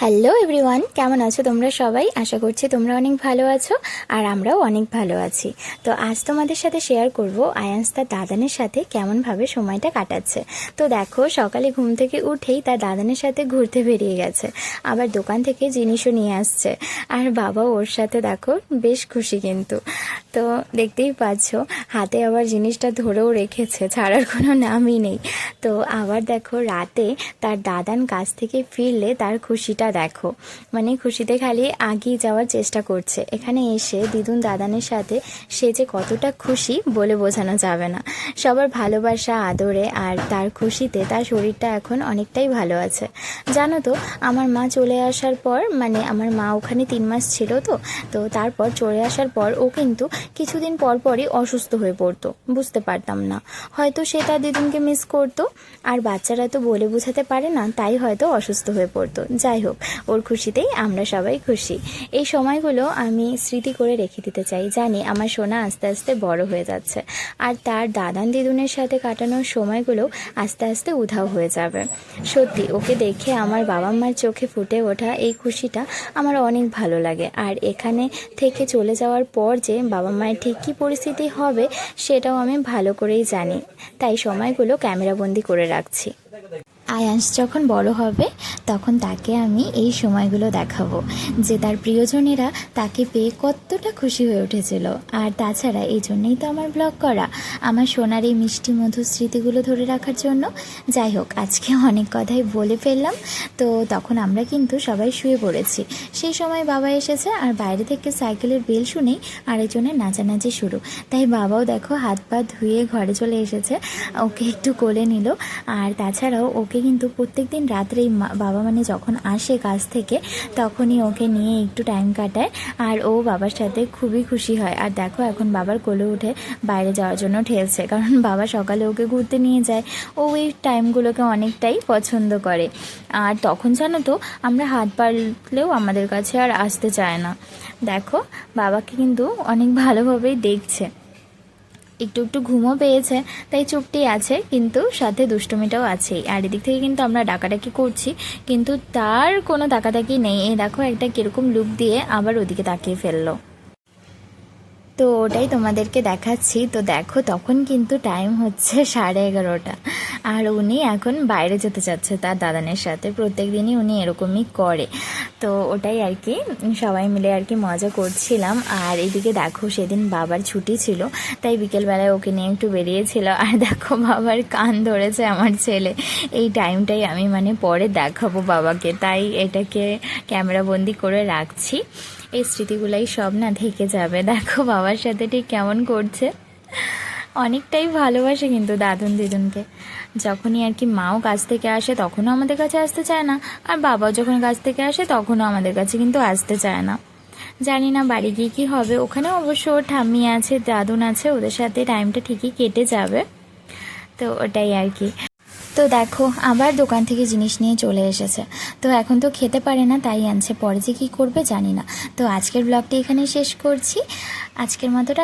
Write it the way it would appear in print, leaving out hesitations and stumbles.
Hello everyone, কেমন আছো তোমরা সবাই? আশা করছি তোমরা অনেক ভালো আছো আর আমরাও অনেক ভালো আছি। তো আজ তোমাদের সাথে শেয়ার করব আয়ান্স তার দাদানের সাথে কেমনভাবে সময়টা কাটাচ্ছে। তো দেখো, সকালে ঘুম থেকে উঠেই তার দাদানের সাথে ঘুরতে বেরিয়ে গেছে, আবার দোকান থেকে জিনিসও নিয়ে আসছে। আর বাবা ওর সাথে দেখো বেশ খুশি কিন্তু। তো দেখতেই পাচ্ছ, হাতে আবার জিনিসটা ধরেও রেখেছে, ছাড়ার কোনো নামই নেই। তো আবার দেখো, রাতে তার দাদান কাছ থেকে ফিরলে তার খুশিটা দেখো, মানে খুশিতে খালি আগিয়ে যাওয়ার চেষ্টা করছে। এখানে এসে দিদুন দাদানের সাথে সে যে কতটা খুশি বলে বোঝানো যাবে না। সবার ভালোবাসা আদরে আর তার খুশিতে তার শরীরটা এখন অনেকটাই ভালো আছে। জানো তো, আমার মা চলে আসার পর, মানে আমার মা ওখানে 3 মাস ছিল, তো তারপর চলে আসার পর ও কিন্তু কিছুদিন পর পরই অসুস্থ হয়ে পড়তো। বুঝতে পারতাম না, হয়তো সে তার দিদুনকে মিস করতো, আর বাচ্চারা তো বলে বোঝাতে পারে না, তাই হয়তো অসুস্থ হয়ে পড়তো। যাই হোক, ওর খুশিতেই আমরা সবাই খুশি। এই সময়গুলো আমি স্মৃতি করে রেখে দিতে চাই। জানি আমার সোনা আস্তে আস্তে বড় হয়ে যাচ্ছে, আর তার দাদান দিদুনের সাথে কাটানোর সময়গুলো আস্তে আস্তে উধাও হয়ে যাবে। সত্যি ওকে দেখে আমার বাবা মার চোখে ফুটে ওঠা এই খুশিটা আমার অনেক ভালো লাগে। আর এখানে থেকে চলে যাওয়ার পর যে বাবা মায়ের ঠিক কী পরিস্থিতি হবে সেটাও আমি ভালো করেই জানি, তাই সময়গুলো ক্যামেরাবন্দি করে রাখছি। আয়ান্স যখন বড় হবে তখন তাকে আমি এই সময়গুলো দেখাবো যে তার প্রিয়জনেরা তাকে পেয়ে কতটা খুশি হয়ে উঠেছিল। আর তাছাড়া এই জন্যই তো আমার ব্লগ করা, আমার সোনার এই মিষ্টি মধুর স্মৃতিগুলো ধরে রাখার জন্য। যাই হোক, আজকে অনেক কথাই বলে ফেললাম। তো তখন আমরা কিন্তু সবাই শুয়ে পড়েছি। সেই সময় বাবা এসেছে, আর বাইরে থেকে সাইকেলের বেল শুনেই আরেকজনের নাচানাচি শুরু। তাই বাবাও দেখো হাত পা ধুয়ে ঘরে চলে এসেছে, ওকে একটু কোলে নিল। আর তাছাড়াও ওকে কিন্তু প্রত্যেক দিন রাত্রেই বাবা মানে যখন আসে কাজ থেকে তখনই ওকে নিয়ে একটু টাইম কাটায়, আর ও বাবার সাথে খুবই খুশি হয়। আর দেখো, এখন বাবার কোলে উঠে বাইরে যাওয়ার জন্য ঠেলছে, কারণ বাবা সকালে ওকে ঘুরতে নিয়ে যায়। ও এই টাইমগুলোকে অনেকটাই পছন্দ করে। আর তখন জানো তো, আমরা হাত পারলেও আমাদের কাছে আর আসতে চায় না। দেখো, বাবাকে কিন্তু অনেক ভালোভাবেই দেখছে। একটু একটু ঘুমও পেয়েছে, তাই চুপটি আছে, কিন্তু সাথে দুষ্টুমিটাও আছেই। আর এদিক থেকে কিন্তু আমরা ডাকাডাকি করছি, কিন্তু তার কোনো তাকাতাকি নেই। এই দেখো, একটা কীরকম লুক দিয়ে আবার ওদিকে তাকিয়ে ফেললো। তো ওটাই তোমাদেরকে দেখাচ্ছি। তো দেখো, তখন কিন্তু টাইম হচ্ছে 11:30, আর উনি এখন বাইরে যেতে চাচ্ছে তার দাদানের সাথে। প্রত্যেক দিনই উনি এরকমই করে। তো ওটাই আর কি, সবাই মিলে আর কি মজা করছিলাম। আর এদিকে দেখো, সেদিন বাবার ছুটি ছিল, তাই বিকেলবেলায় ওকে নিয়ে একটু বেরিয়েছিল। আর দেখো, বাবার কান ধরেছে আমার ছেলে। এই টাইমটাই আমি মানে পরে দেখাবো বাবাকে, তাই এটাকে ক্যামেরাবন্দি করে রাখছি। এই স্মৃতিগুলাই সব না থেকে যাবে। দেখো বাবার সাথে ঠিক কেমন করছে, অনেকটাই ভালোবাসে কিন্তু দাদুন দিদুনকে। যখনই আর কি মাও কাজ থেকে আসে তখনও আমাদের কাছে আসতে চায় না, আর বাবাও যখন কাজ থেকে আসে তখনও আমাদের কাছে কিন্তু আসতে চায় না। জানি না বাড়ি গিয়ে কী হবে। ওখানে অবশ্য ওর ঠাম্মি আছে, দাদুন আছে, ওদের সাথে টাইমটা ঠিকই কেটে যাবে। তো ওটাই আর কি। তো দেখো, আবার দোকান থেকে জিনিস নিয়ে চলে এসেছে। তো এখন তো খেতে পারে না, তাই আনছে, পরে যে কী করবে জানি না। তো আজকের ব্লগটি এখানেই শেষ করছি, আজকের মতোটা।